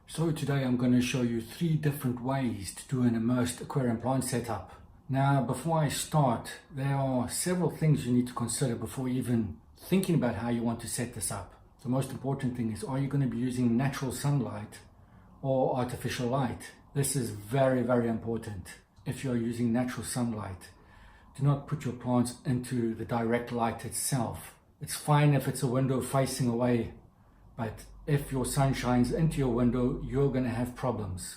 So today I'm going to show you 3 different ways to do an immersed aquarium plant setup. Now before I start, there are several things you need to consider before even thinking about how you want to set this up. The most important thing is, are you going to be using natural sunlight or artificial light? This is very, very important. If you're using natural sunlight, do not put your plants into the direct light itself. It's fine if it's a window facing away, but if your sun shines into your window, you're going to have problems.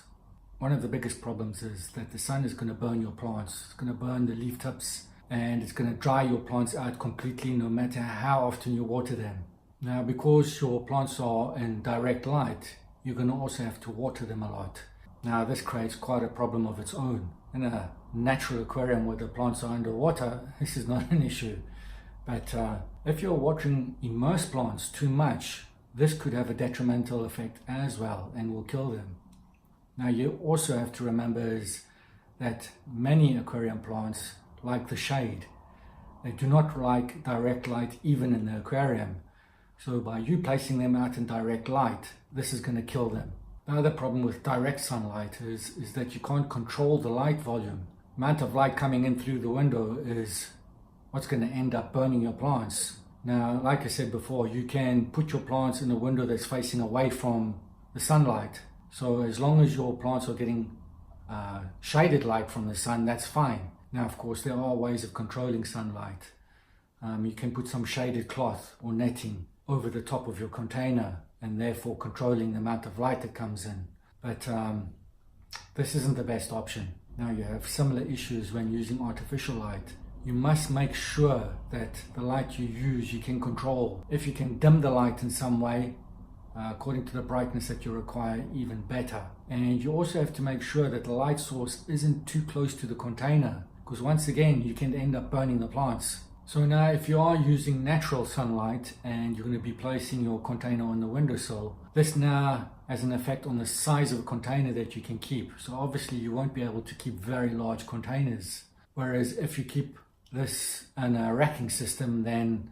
One of the biggest problems is that the sun is going to burn your plants. It's going to burn the leaf tips and it's going to dry your plants out completely no matter how often you water them. Now, because your plants are in direct light, you're going to also have to water them a lot. Now, this creates quite a problem of its own. In a natural aquarium where the plants are underwater, this is not an issue. But if you're watering immersed plants too much, this could have a detrimental effect as well and will kill them. Now, you also have to remember is that many aquarium plants like the shade. They do not like direct light even in the aquarium. So by you placing them out in direct light, this is going to kill them. The other problem with direct sunlight is that you can't control the light volume. The amount of light coming in through the window is what's going to end up burning your plants. Now, like I said before, you can put your plants in a window that's facing away from the sunlight. So as long as your plants are getting shaded light from the sun, that's fine. Now, of course, there are ways of controlling sunlight. You can put some shaded cloth or netting over the top of your container and therefore controlling the amount of light that comes in. But this isn't the best option. Now, you have similar issues when using artificial light. You must make sure that the light you use, you can control. If you can dim the light in some way, according to the brightness that you require, even better. And you also have to make sure that the light source isn't too close to the container, because once again, you can end up burning the plants. So now, if you are using natural sunlight and you're going to be placing your container on the windowsill, this now has an effect on the size of a container that you can keep. So obviously you won't be able to keep very large containers. Whereas if you keep this in a racking system, then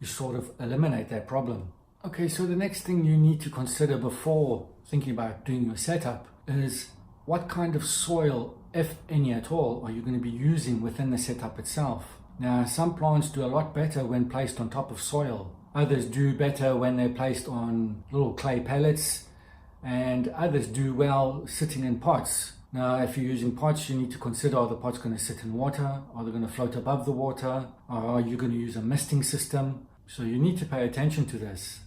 you sort of eliminate that problem. Okay, so the next thing you need to consider before thinking about doing your setup is what kind of soil, if any at all, are you going to be using within the setup itself. Now, some plants do a lot better when placed on top of soil. Others do better when they're placed on little clay pellets, and others do well sitting in pots. Now, if you're using pots, you need to consider, are the pots going to sit in water? Are they going to float above the water? Or are you going to use a misting system? So you need to pay attention to this.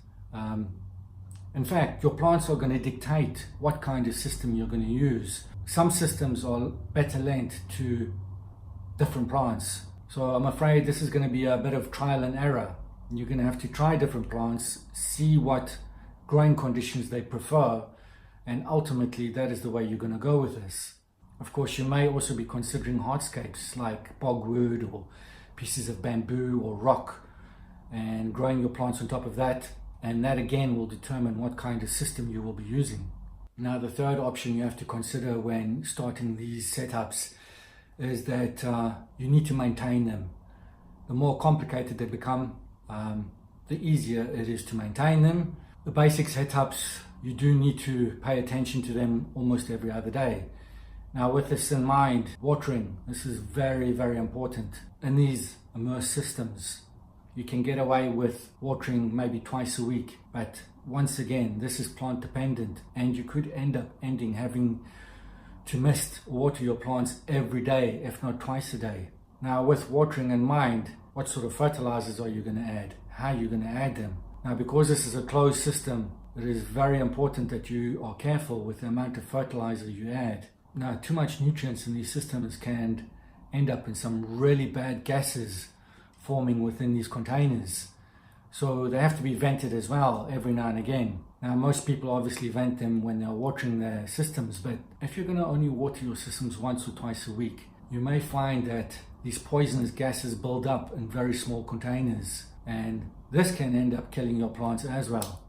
In fact, your plants are going to dictate what kind of system you're going to use. Some systems are better lent to different plants. So I'm afraid this is going to be a bit of trial and error. You're going to have to try different plants, see what growing conditions they prefer, and ultimately that is the way you're going to go with this. Of course, you may also be considering hardscapes like bogwood or pieces of bamboo or rock and growing your plants on top of that, and that again will determine what kind of system you will be using. Now, the third option you have to consider when starting these setups is that you need to maintain them. The more complicated they become, the easier it is to maintain them. The basic setups, you do need to pay attention to them almost every other day. Now, with this in mind, watering, this is very, very important. In these immersed systems, you can get away with watering maybe twice a week, but once again, this is plant dependent, and you could end up having to mist or water your plants every day, if not twice a day. Now, with watering in mind, what sort of fertilizers are you going to add? How are you going to add them? Now, because this is a closed system, it is very important that you are careful with the amount of fertilizer you add. Now, too much nutrients in these systems can end up in some really bad gases forming within these containers. So they have to be vented as well every now and again. Now, most people obviously vent them when they're watering their systems, but if you're going to only water your systems once or twice a week, you may find that these poisonous gases build up in very small containers, and this can end up killing your plants as well.